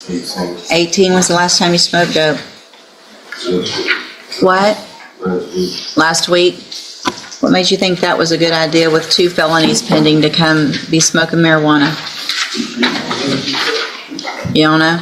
18. 18 was the last time you smoked dope. What? Last week? What made you think that was a good idea with 2 felonies pending to come be smoking marijuana? You don't know?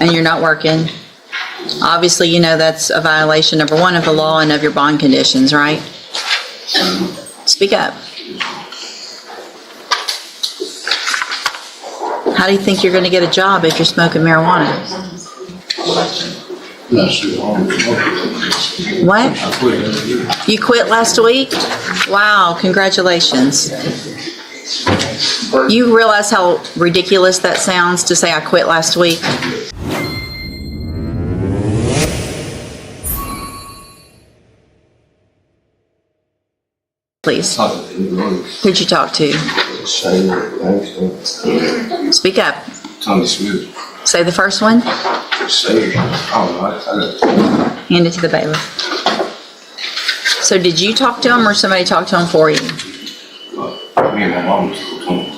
And you're not working? Obviously, you know that's a violation, number 1, of the law and of your bond conditions, right? Speak up. How do you think you're going to get a job if you're smoking marijuana? What? You quit last week? Wow, congratulations. You realize how ridiculous that sounds to say I quit last week? Please. Who'd you talk to? Speak up. Tommy Smith. Say the first one. Hand it to the bailiff. So did you talk to him or somebody talked to him for you? Me and my mom told him.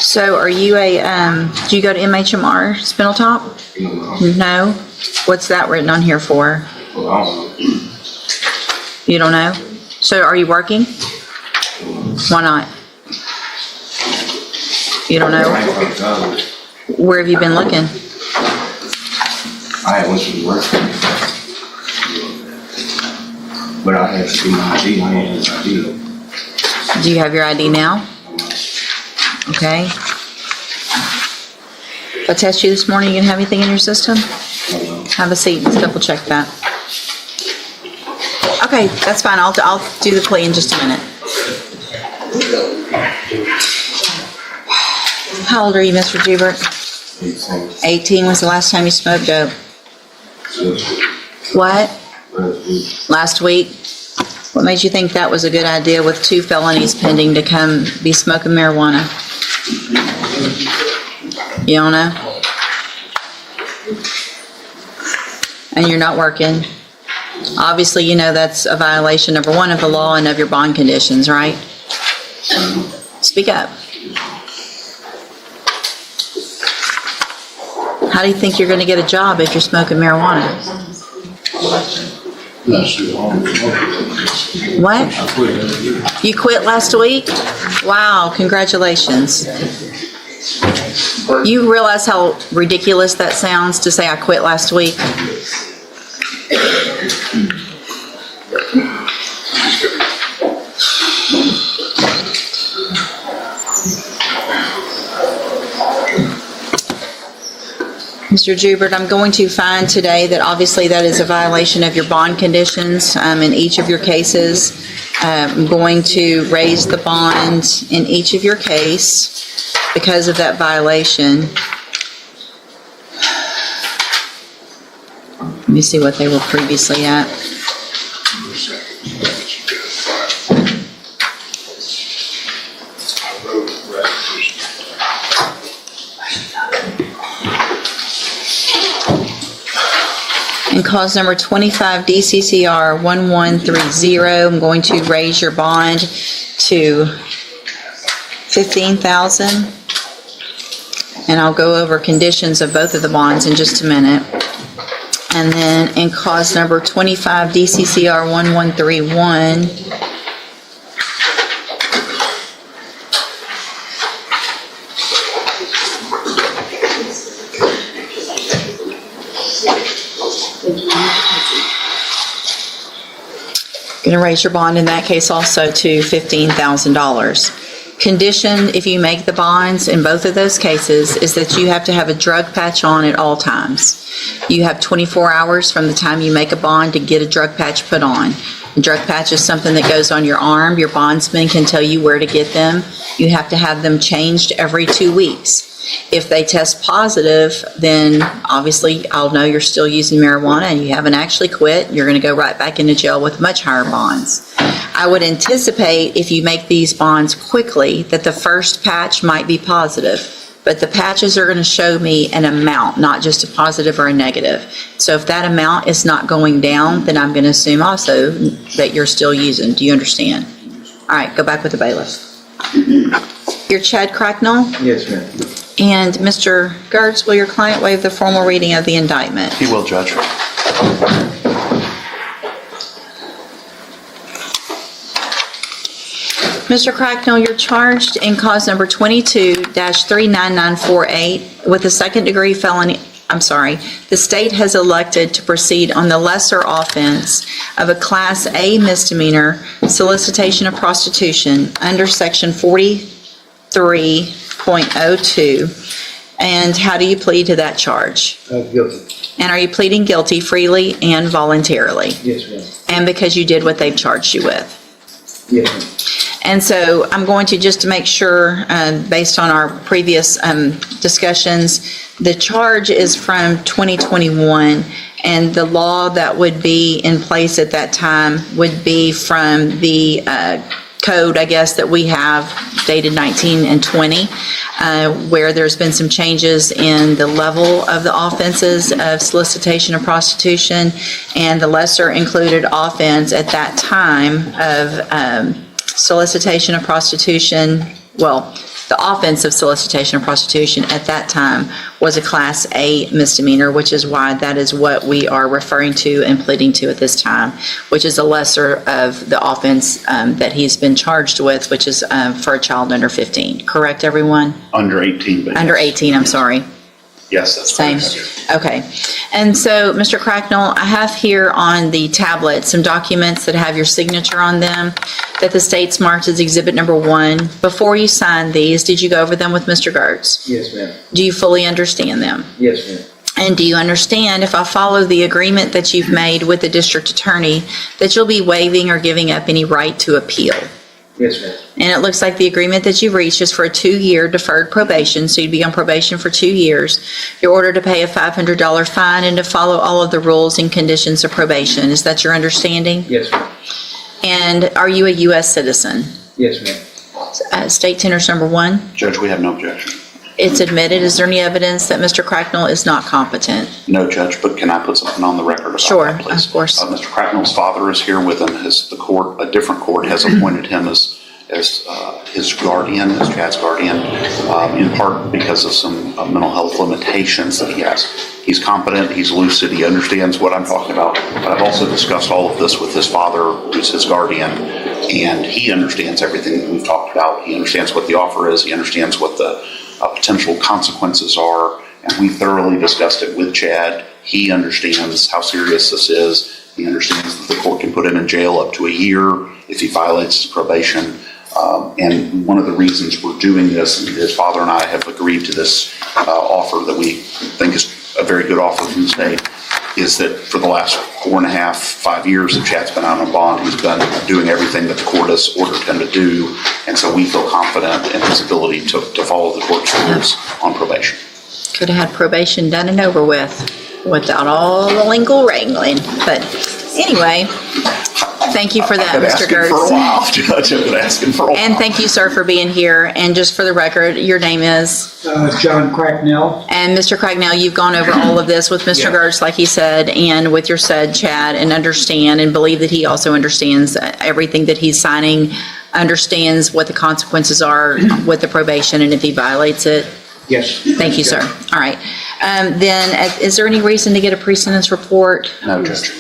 So are you do you go to MHMR, Spindletop? No? What's that written on here for? Well, I don't know. You don't know? So are you working? Why not? You don't know? Where have you been looking? I went to work. But I had to do my ID. I had his ID. Do you have your ID now? Okay. If I test you this morning, you gonna have anything in your system? Have a seat, let's double check that. Okay, that's fine, I'll do the plea in just a minute. How old are you, Mr. Jubert? 18 was the last time you smoked dope. What? Last week? What made you think that was a good idea with 2 felonies pending to come be smoking marijuana? You don't know? And you're not working? Obviously, you know that's a violation, number 1, of the law and of your bond conditions, right? Speak up. How do you think you're going to get a job if you're smoking marijuana? What? You quit last week? Wow, congratulations. You realize how ridiculous that sounds to say I quit last week? Mr. Jubert, I'm going to find today that obviously that is a violation of your bond conditions in each of your cases. I'm going to raise the bond in each of your case because of that violation. Let me see what they were previously at. In cause number 25 DCCR 1130, I'm going to raise your bond to $15,000. And I'll go over conditions of both of the bonds in just a minute. And then in cause number 25 DCCR 1131, going to raise your bond in that case also to $15,000. Condition, if you make the bonds in both of those cases, is that you have to have a drug patch on at all times. You have 24 hours from the time you make a bond to get a drug patch put on. A drug patch is something that goes on your arm. Your bondsman can tell you where to get them. You have to have them changed every 2 weeks. If they test positive, then obviously I'll know you're still using marijuana and you haven't actually quit. You're going to go right back into jail with much higher bonds. I would anticipate if you make these bonds quickly that the first patch might be positive. But the patches are going to show me an amount, not just a positive or a negative. So if that amount is not going down, then I'm going to assume also that you're still using. Do you understand? All right, go back with the bailiff. You're Chad Cracknell? Yes, ma'am. And Mr. Gertz, will your client waive the formal reading of the indictment? He will, Judge. Mr. Cracknell, you're charged in cause number 22-39948 with a second-degree felony. I'm sorry. The state has elected to proceed on the lesser offense of a Class A misdemeanor, solicitation of prostitution, under Section 43.02. And how do you plead to that charge? Guilty. And are you pleading guilty freely and voluntarily? Yes, ma'am. And because you did what they've charged you with? Yes, ma'am. And so I'm going to, just to make sure, based on our previous discussions, the charge is from 2021, and the law that would be in place at that time would be from the code, I guess, that we have dated 19 and 20, where there's been some changes in the level of the offenses of solicitation of prostitution, and the lesser included offense at that time of solicitation of prostitution, well, the offense of solicitation of prostitution at that time was a Class A misdemeanor, which is why that is what we are referring to and pleading to at this time, which is a lesser of the offense that he's been charged with, which is for a child under 15. Correct, everyone? Under 18. But Under yes. 18, I'm sorry. Yes, that's Same. correct. Okay. And so, Mr. Cracknell, I have here on the tablet some documents that have your signature on them that the state's marked as Exhibit Number 1. Before you signed these, did you go over them with Mr. Gertz? Yes, ma'am. Do you fully understand them? Yes, ma'am. And do you understand, if I follow the agreement that you've made with the district attorney, that you'll be waiving or giving up any right to appeal? Yes, ma'am. And it looks like the agreement that you've reached is for a 2-year deferred probation, so you'd be on probation for 2 years. You're ordered to pay a $500 fine and to follow all of the rules and conditions of probation. Is that your understanding? Yes, ma'am. And are you a U.S. citizen? Yes, ma'am. State Tenors Number 1, Judge, we have no objection. it's admitted. Is there any evidence that Mr. Cracknell is not competent? No, Judge, but can I put something on the record about Sure, that, please? of course. Mr. Cracknell's father is here with him. The court, a different court, has appointed him as his guardian, as Chad's guardian, in part because of some mental health limitations that he has. He's competent, he's lucid, he understands what I'm talking about, but I've also discussed all of this with his father, who's his guardian, and he understands everything that we've talked about. He understands what the offer is, he understands what the potential consequences are, and we thoroughly discussed it with Chad. He understands how serious this is. He understands that the court can put him in jail up to a year if he violates his probation. And one of the reasons we're doing this, and his father and I have agreed to this offer that we think is a very good offer from the state, is that for the last 4.5, 5 years that Chad's been out on bond, he's been doing everything that the court has ordered him to do. And so we feel confident in his ability to follow the court's rules on probation. Could have had probation done and over with without all the legal wrangling. But anyway, thank you for that, Mr. I've been asking for a Gertz. while, Judge. I've been asking for a while. And thank you, sir, for being here. And just for the record, your name is? John Cracknell. And Mr. Cracknell, you've gone over all of this with Mr. Yeah. Gertz, like he said, and with your said Chad, and understand and believe that he also understands everything that he's signing, understands what the consequences are with the probation, and if he violates it. Yes. Thank you, sir. All right. Then, is there any reason to get a pre-sentence report? No, Judge.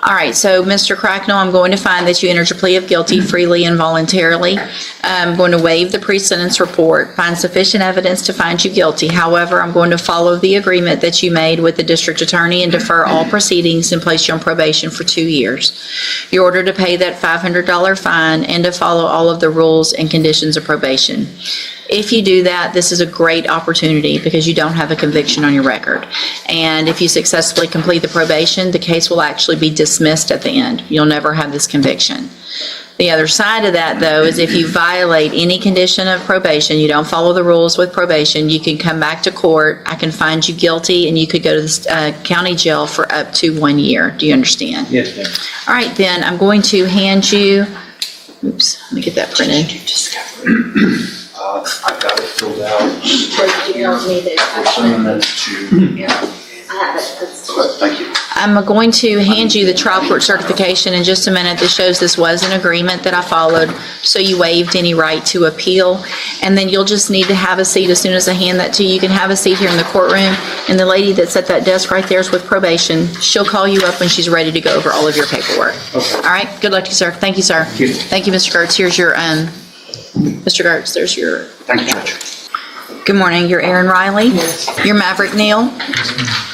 All right, so Mr. Cracknell, I'm going to find that you entered your plea of guilty freely and voluntarily. I'm going to waive the pre-sentence report, find sufficient evidence to find you guilty. However, I'm going to follow the agreement that you made with the district attorney and defer all proceedings and place you on probation for 2 years. You're ordered to pay that $500 fine and to follow all of the rules and conditions of probation. If you do that, this is a great opportunity because you don't have a conviction on your record. And if you successfully complete the probation, the case will actually be dismissed at the end. You'll never have this conviction. The other side of that, though, is if you violate any condition of probation, you don't follow the rules with probation, you can come back to court, I can find you guilty, and you could go to the county jail for up to 1 year. Do you understand? Yes, ma'am. All right, then, I'm going to hand you, oops, let me get that printed. I've got it filled out. You don't need it. Send it to, Okay, thank you. I'm going to hand you the trial court certification in just a minute that shows this was an agreement that I followed, so you waived any right to appeal. And then you'll just need to have a seat as soon as I hand that to you. You can have a seat here in the courtroom, and the lady that's at that desk right there is with probation. She'll call you up when she's ready to go over all of your paperwork. Okay. All right, good luck to you, sir. Thank you, sir. Thank you. Thank you, Mr. Gertz. Here's your, Mr. Gertz, there's your... Thank you, Judge. Good morning, you're Aaron Riley. Yes. You're Maverick Neal.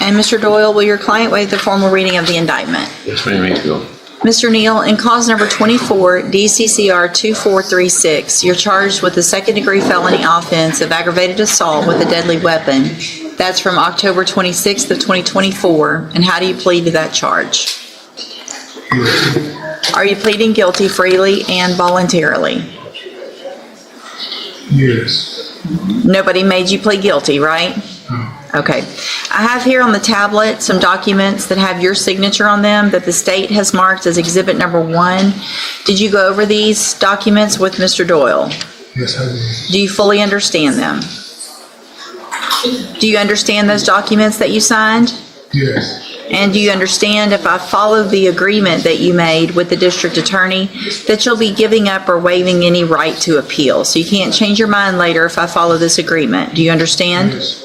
And Mr. Doyle, will your client waive the formal reading of the indictment? Yes, ma'am, you go. Mr. Neal, in cause number 24, DCCR 2436, you're charged with the second-degree felony offense of aggravated assault with a deadly weapon. That's from October 26th of 2024. And how do you plead to that charge? Are you pleading guilty freely and voluntarily? Yes. Nobody made you plead guilty, right? Okay. I have here on the tablet some documents that have your signature on them that the state has marked as exhibit number 1. Did you go over these documents with Mr. Doyle? Yes, I did. Do you fully understand them? Do you understand those documents that you signed? Yes. And do you understand, if I follow the agreement that you made with the district attorney, that you'll be giving up or waiving any right to appeal? So you can't change your mind later if I follow this agreement. Do you understand? Yes.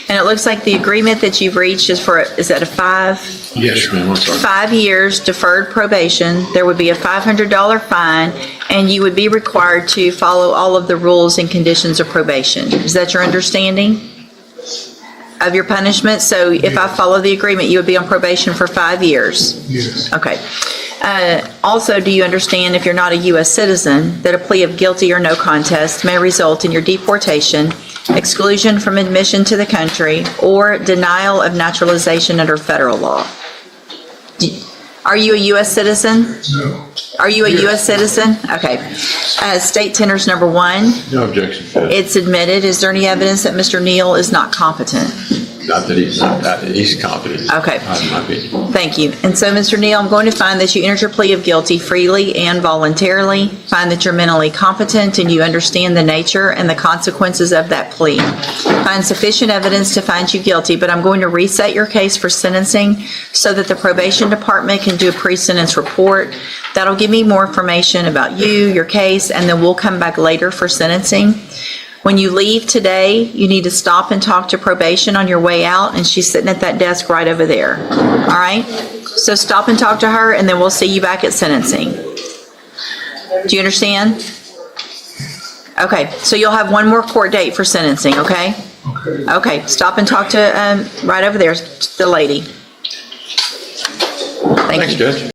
And it looks like the agreement that you've reached is for, is that a 5 Yes, ma'am, I'm sorry. 5 years deferred probation? There would be a $500 fine, and you would be required to follow all of the rules and conditions of probation. Is that your understanding of your punishment? So if I follow the agreement, you would be on probation for 5 years? Yes. Okay. Also, do you understand, if you're not a U.S. citizen, that a plea of guilty or no contest may result in your deportation, exclusion from admission to the country, or denial of naturalization under federal law? Are you a U.S. citizen? No. Are you a U.S. citizen? Okay. State tenors number 1. No objection, Judge. It's admitted. Is there any evidence that Mr. Neal is not competent? Not that he's competent. Okay. In my opinion. Thank you. And so, Mr. Neal, I'm going to find that you entered your plea of guilty freely and voluntarily, find that you're mentally competent and you understand the nature and the consequences of that plea. Find sufficient evidence to find you guilty, but I'm going to reset your case for sentencing so that the probation department can do a pre-sentence report. That'll give me more information about you, your case, and then we'll come back later for sentencing. When you leave today, you need to stop and talk to probation on your way out, and she's sitting at that desk right over there. All right? So stop and talk to her, and then we'll see you back at sentencing. Do you understand? Okay, so you'll have one more court date for sentencing, okay? Okay, stop and talk to right over there, the lady. Thank Thanks, you. Judge.